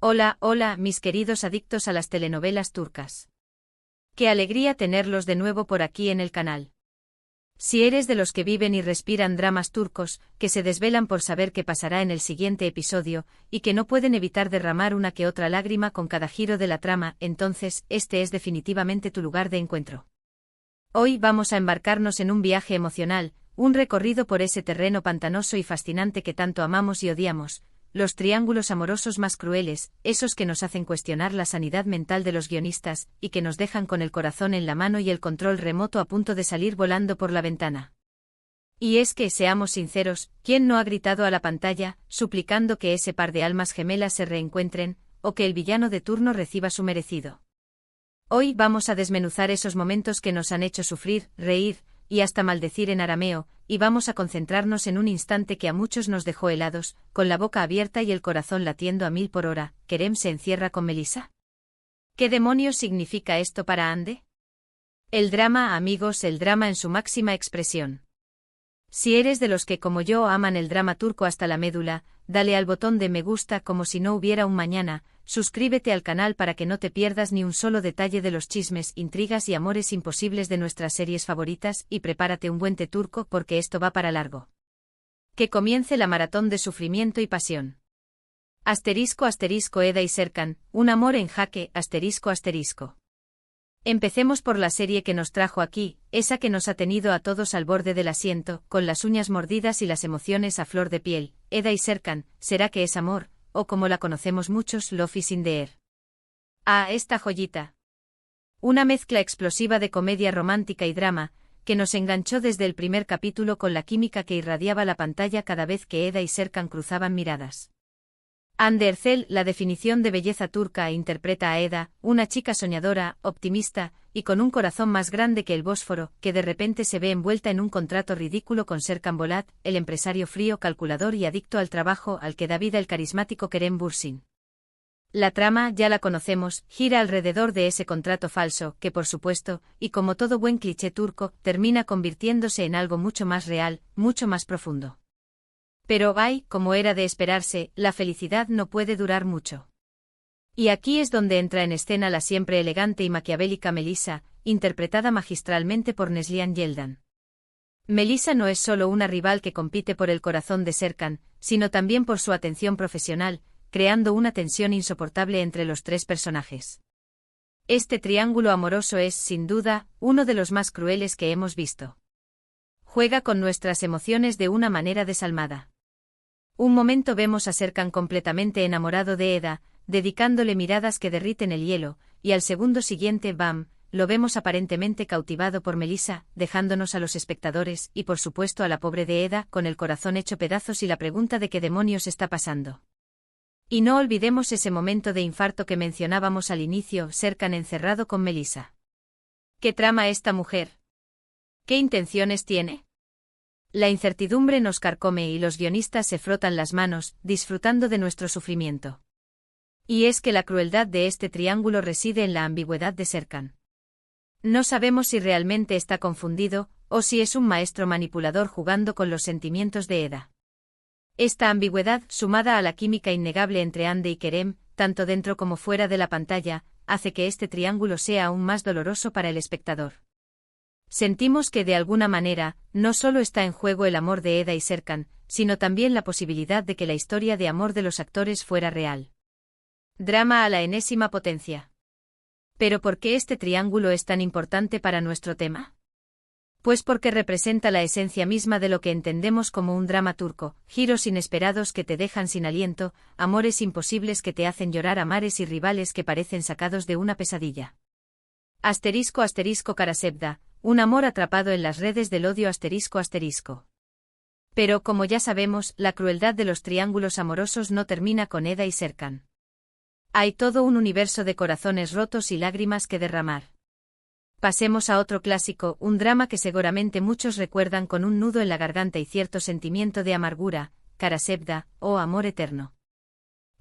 Hola, hola, mis queridos adictos a las telenovelas turcas. Qué alegría tenerlos de nuevo por aquí en el canal. Si eres de los que viven y respiran dramas turcos, que se desvelan por saber qué pasará en el siguiente episodio, y que no pueden evitar derramar una que otra lágrima con cada giro de la trama, entonces, este es definitivamente tu lugar de encuentro. Hoy vamos a embarcarnos en un viaje emocional, un recorrido por ese terreno pantanoso y fascinante que tanto amamos y odiamos, los triángulos amorosos más crueles, esos que nos hacen cuestionar la sanidad mental de los guionistas, y que nos dejan con el corazón en la mano y el control remoto a punto de salir volando por la ventana. Y es que, seamos sinceros, ¿quién no ha gritado a la pantalla, suplicando que ese par de almas gemelas se reencuentren, o que el villano de turno reciba su merecido? Hoy vamos a desmenuzar esos momentos que nos han hecho sufrir, reír, y hasta maldecir en arameo, y vamos a concentrarnos en un instante que a muchos nos dejó helados, con la boca abierta y el corazón latiendo a 1000 por hora. ¿Kerem se encierra con Melisa? ¿Qué demonios significa esto para Hande? El drama, amigos, el drama en su máxima expresión. Si eres de los que como yo aman el drama turco hasta la médula, dale al botón de me gusta como si no hubiera un mañana, suscríbete al canal para que no te pierdas ni un solo detalle de los chismes, intrigas y amores imposibles de nuestras series favoritas, y prepárate un buen té turco porque esto va para largo. Que comience la maratón de sufrimiento y pasión. Asterisco asterisco Eda y Serkan, un amor en jaque, asterisco asterisco. Empecemos por la serie que nos trajo aquí, esa que nos ha tenido a todos al borde del asiento, con las uñas mordidas y las emociones a flor de piel. Eda y Serkan, ¿será que es amor? O como la conocemos muchos, Love is in the air. Ah, esta joyita. Una mezcla explosiva de comedia romántica y drama, que nos enganchó desde el primer capítulo con la química que irradiaba la pantalla cada vez que Eda y Serkan cruzaban miradas. Hande Erçel, la definición de belleza turca, interpreta a Eda, una chica soñadora, optimista, y con un corazón más grande que el Bósforo, que de repente se ve envuelta en un contrato ridículo con Serkan Bolat, el empresario frío, calculador y adicto al trabajo al que da vida el carismático Kerem Bürsin. La trama, ya la conocemos, gira alrededor de ese contrato falso, que por supuesto, y como todo buen cliché turco, termina convirtiéndose en algo mucho más real, mucho más profundo. Pero ay, como era de esperarse, la felicidad no puede durar mucho. Y aquí es donde entra en escena la siempre elegante y maquiavélica Melisa, interpretada magistralmente por Neslihan Yeldan. Melisa no es solo una rival que compite por el corazón de Serkan, sino también por su atención profesional, creando una tensión insoportable entre los tres personajes. Este triángulo amoroso es, sin duda, uno de los más crueles que hemos visto. Juega con nuestras emociones de una manera desalmada. Un momento vemos a Serkan completamente enamorado de Eda, dedicándole miradas que derriten el hielo, y al segundo siguiente, ¡bam!, lo vemos aparentemente cautivado por Melisa, dejándonos a los espectadores, y por supuesto a la pobre de Eda, con el corazón hecho pedazos y la pregunta de qué demonios está pasando. Y no olvidemos ese momento de infarto que mencionábamos al inicio, Serkan encerrado con Melisa. ¿Qué trama esta mujer? ¿Qué intenciones tiene? La incertidumbre nos carcome y los guionistas se frotan las manos, disfrutando de nuestro sufrimiento. Y es que la crueldad de este triángulo reside en la ambigüedad de Serkan. No sabemos si realmente está confundido, o si es un maestro manipulador jugando con los sentimientos de Eda. Esta ambigüedad, sumada a la química innegable entre Hande y Kerem, tanto dentro como fuera de la pantalla, hace que este triángulo sea aún más doloroso para el espectador. Sentimos que de alguna manera, no solo está en juego el amor de Eda y Serkan, sino también la posibilidad de que la historia de amor de los actores fuera real. Drama a la enésima potencia. ¿Pero por qué este triángulo es tan importante para nuestro tema? Pues porque representa la esencia misma de lo que entendemos como un drama turco, giros inesperados que te dejan sin aliento, amores imposibles que te hacen llorar a mares y rivales que parecen sacados de una pesadilla. Asterisco asterisco Karasevda, un amor atrapado en las redes del odio asterisco asterisco. Pero como ya sabemos, la crueldad de los triángulos amorosos no termina con Eda y Serkan. Hay todo un universo de corazones rotos y lágrimas que derramar. Pasemos a otro clásico, un drama que seguramente muchos recuerdan con un nudo en la garganta y cierto sentimiento de amargura, Karasevda, o Amor Eterno.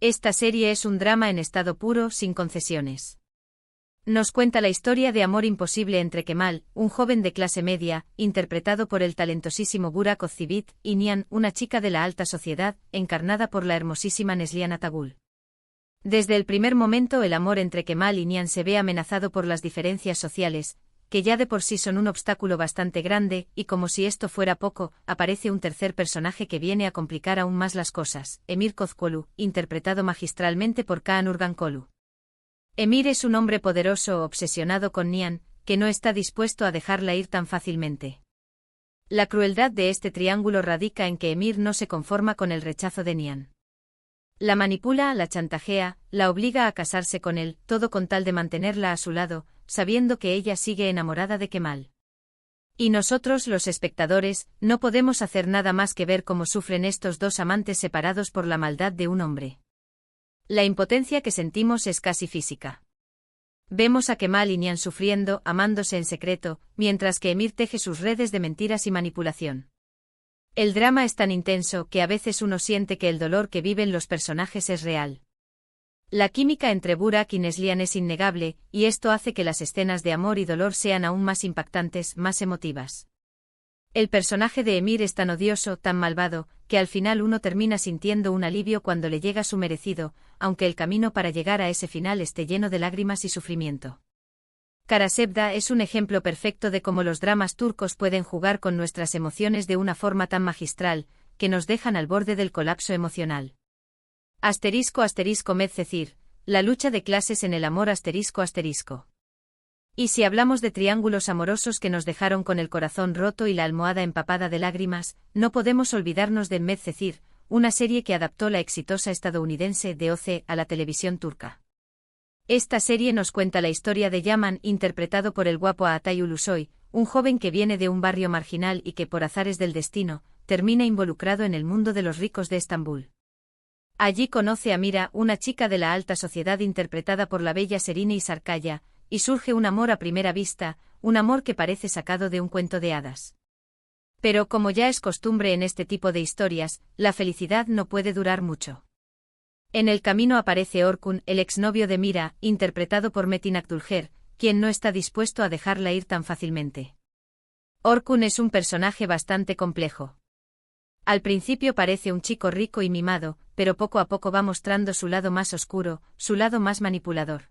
Esta serie es un drama en estado puro, sin concesiones. Nos cuenta la historia de amor imposible entre Kemal, un joven de clase media, interpretado por el talentosísimo Burak Özçivit, y Nihan, una chica de la alta sociedad, encarnada por la hermosísima Neslihan Atagul. Desde el primer momento el amor entre Kemal y Nian se ve amenazado por las diferencias sociales, que ya de por sí son un obstáculo bastante grande, y como si esto fuera poco, aparece un tercer personaje que viene a complicar aún más las cosas, Emir Kozkolu, interpretado magistralmente por Kaan Urgankolu. Emir es un hombre poderoso obsesionado con Nian, que no está dispuesto a dejarla ir tan fácilmente. La crueldad de este triángulo radica en que Emir no se conforma con el rechazo de Nian. La manipula, la chantajea, la obliga a casarse con él, todo con tal de mantenerla a su lado, sabiendo que ella sigue enamorada de Kemal. Y nosotros, los espectadores, no podemos hacer nada más que ver cómo sufren estos dos amantes separados por la maldad de un hombre. La impotencia que sentimos es casi física. Vemos a Kemal y Nian sufriendo, amándose en secreto, mientras que Emir teje sus redes de mentiras y manipulación. El drama es tan intenso que a veces uno siente que el dolor que viven los personajes es real. La química entre Burak y Neslihan es innegable, y esto hace que las escenas de amor y dolor sean aún más impactantes, más emotivas. El personaje de Emir es tan odioso, tan malvado, que al final uno termina sintiendo un alivio cuando le llega su merecido, aunque el camino para llegar a ese final esté lleno de lágrimas y sufrimiento. Karasevda es un ejemplo perfecto de cómo los dramas turcos pueden jugar con nuestras emociones de una forma tan magistral, que nos dejan al borde del colapso emocional. Medcezir, la lucha de clases en el amor ***. Y si hablamos de triángulos amorosos que nos dejaron con el corazón roto y la almohada empapada de lágrimas, no podemos olvidarnos de Medcezir, una serie que adaptó la exitosa estadounidense DOC a la televisión turca. Esta serie nos cuenta la historia de Yaman, interpretado por el guapo Atay Ulusoy, un joven que viene de un barrio marginal y que por azares del destino, termina involucrado en el mundo de los ricos de Estambul. Allí conoce a Mira, una chica de la alta sociedad interpretada por la bella Serine Sarkaya, y surge un amor a primera vista, un amor que parece sacado de un cuento de hadas. Pero como ya es costumbre en este tipo de historias, la felicidad no puede durar mucho. En el camino aparece Orkun, el exnovio de Mira, interpretado por Metin Akdülger, quien no está dispuesto a dejarla ir tan fácilmente. Orkun es un personaje bastante complejo. Al principio parece un chico rico y mimado, pero poco a poco va mostrando su lado más oscuro, su lado más manipulador.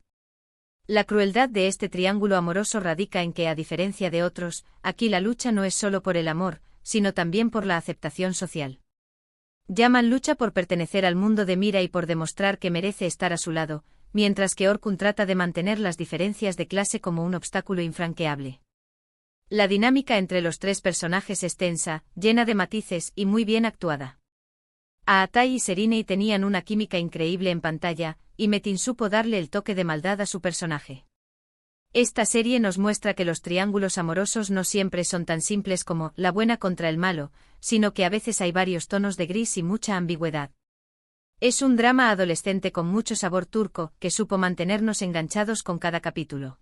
La crueldad de este triángulo amoroso radica en que, a diferencia de otros, aquí la lucha no es solo por el amor, sino también por la aceptación social. Yaman lucha por pertenecer al mundo de Mira y por demostrar que merece estar a su lado, mientras que Orkun trata de mantener las diferencias de clase como un obstáculo infranqueable. La dinámica entre los tres personajes es tensa, llena de matices y muy bien actuada. Atay y Serine tenían una química increíble en pantalla, y Metin supo darle el toque de maldad a su personaje. Esta serie nos muestra que los triángulos amorosos no siempre son tan simples como la buena contra el malo, sino que a veces hay varios tonos de gris y mucha ambigüedad. Es un drama adolescente con mucho sabor turco, que supo mantenernos enganchados con cada capítulo.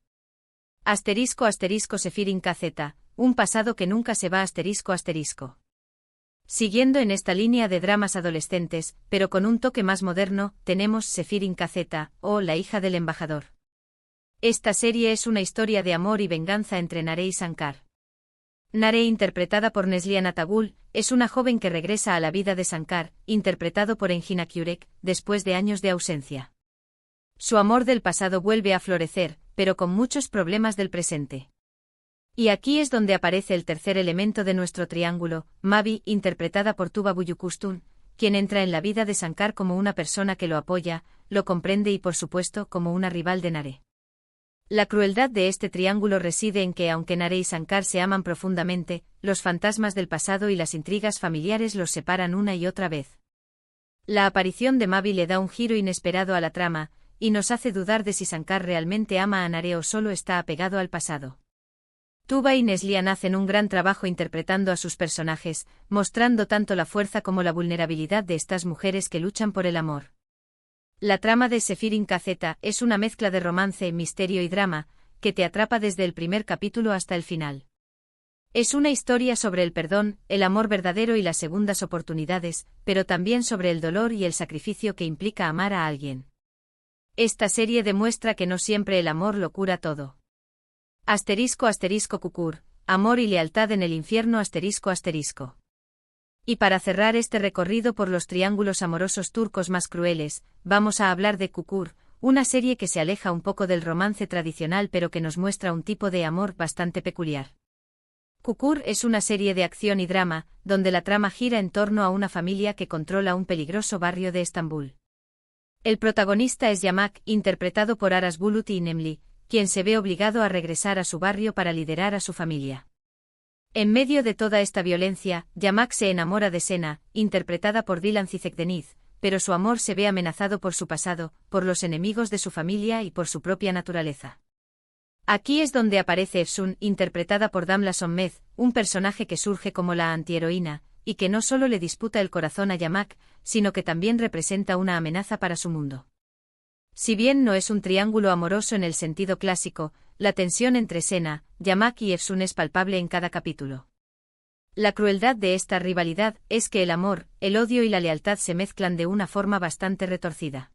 Sefirin KZ, un pasado que nunca se va ***. Siguiendo en esta línea de dramas adolescentes, pero con un toque más moderno, tenemos Sefirin KZ, o La hija del embajador. Esta serie es una historia de amor y venganza entre Nare y Sankar. Nare, interpretada por Neslihan Atagul, es una joven que regresa a la vida de Sankar, interpretado por Engin Akyurek, después de años de ausencia. Su amor del pasado vuelve a florecer, pero con muchos problemas del presente. Y aquí es donde aparece el tercer elemento de nuestro triángulo, Mavi, interpretada por Tuba Büyüküstün, quien entra en la vida de Sankar como una persona que lo apoya, lo comprende y por supuesto como una rival de Nare. La crueldad de este triángulo reside en que aunque Nare y Sankar se aman profundamente, los fantasmas del pasado y las intrigas familiares los separan una y otra vez. La aparición de Mavi le da un giro inesperado a la trama, y nos hace dudar de si Sankar realmente ama a Nare o solo está apegado al pasado. Tuba y Neslihan hacen un gran trabajo interpretando a sus personajes, mostrando tanto la fuerza como la vulnerabilidad de estas mujeres que luchan por el amor. La trama de Sefirin KZ es una mezcla de romance, misterio y drama, que te atrapa desde el primer capítulo hasta el final. Es una historia sobre el perdón, el amor verdadero y las segundas oportunidades, pero también sobre el dolor y el sacrificio que implica amar a alguien. Esta serie demuestra que no siempre el amor lo cura todo. ***Kukur, amor y lealtad en el infierno ***. Y para cerrar este recorrido por los triángulos amorosos turcos más crueles, vamos a hablar de Kukur, una serie que se aleja un poco del romance tradicional pero que nos muestra un tipo de amor bastante peculiar. Kukur es una serie de acción y drama, donde la trama gira en torno a una familia que controla un peligroso barrio de Estambul. El protagonista es Yamak, interpretado por Aras Bulut İynemli, quien se ve obligado a regresar a su barrio para liderar a su familia. En medio de toda esta violencia, Yamak se enamora de Sena, interpretada por Dilan Cizekdeniz, pero su amor se ve amenazado por su pasado, por los enemigos de su familia y por su propia naturaleza. Aquí es donde aparece Efsun, interpretada por Damla Sönmez, un personaje que surge como la antiheroína, y que no solo le disputa el corazón a Yamak, sino que también representa una amenaza para su mundo. Si bien no es un triángulo amoroso en el sentido clásico, la tensión entre Sena, Yamak y Efsun es palpable en cada capítulo. La crueldad de esta rivalidad es que el amor, el odio y la lealtad se mezclan de una forma bastante retorcida.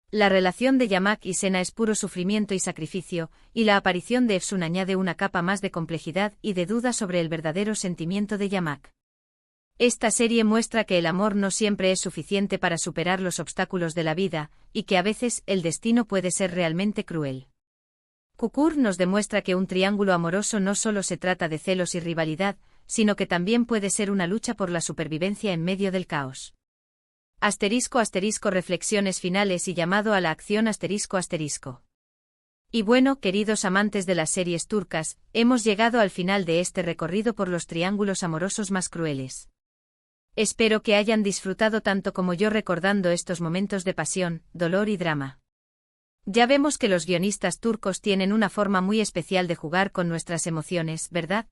La relación de Yamak y Sena es puro sufrimiento y sacrificio, y la aparición de Efsun añade una capa más de complejidad y de duda sobre el verdadero sentimiento de Yamak. Esta serie muestra que el amor no siempre es suficiente para superar los obstáculos de la vida, y que a veces el destino puede ser realmente cruel. Kukur nos demuestra que un triángulo amoroso no solo se trata de celos y rivalidad, sino que también puede ser una lucha por la supervivencia en medio del caos. *** reflexiones finales y llamado a la acción ***. Y bueno, queridos amantes de las series turcas, hemos llegado al final de este recorrido por los triángulos amorosos más crueles. Espero que hayan disfrutado tanto como yo recordando estos momentos de pasión, dolor y drama. Ya vemos que los guionistas turcos tienen una forma muy especial de jugar con nuestras emociones, ¿verdad?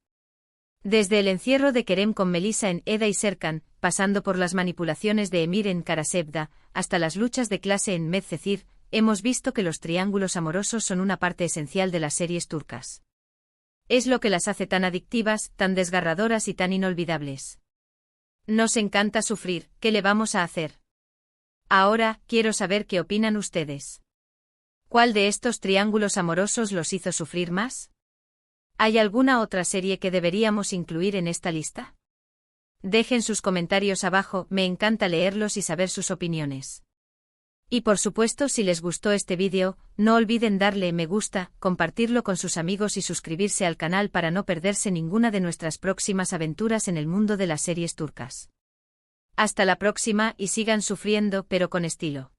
Desde el encierro de Kerem con Melisa en Eda y Serkan, pasando por las manipulaciones de Emir en Karasevda, hasta las luchas de clase en Medcezir, hemos visto que los triángulos amorosos son una parte esencial de las series turcas. Es lo que las hace tan adictivas, tan desgarradoras y tan inolvidables. Nos encanta sufrir, ¿qué le vamos a hacer? Ahora, quiero saber qué opinan ustedes. ¿Cuál de estos triángulos amorosos los hizo sufrir más? ¿Hay alguna otra serie que deberíamos incluir en esta lista? Dejen sus comentarios abajo, me encanta leerlos y saber sus opiniones. Y por supuesto, si les gustó este vídeo, no olviden darle me gusta, compartirlo con sus amigos y suscribirse al canal para no perderse ninguna de nuestras próximas aventuras en el mundo de las series turcas. Hasta la próxima y sigan sufriendo pero con estilo.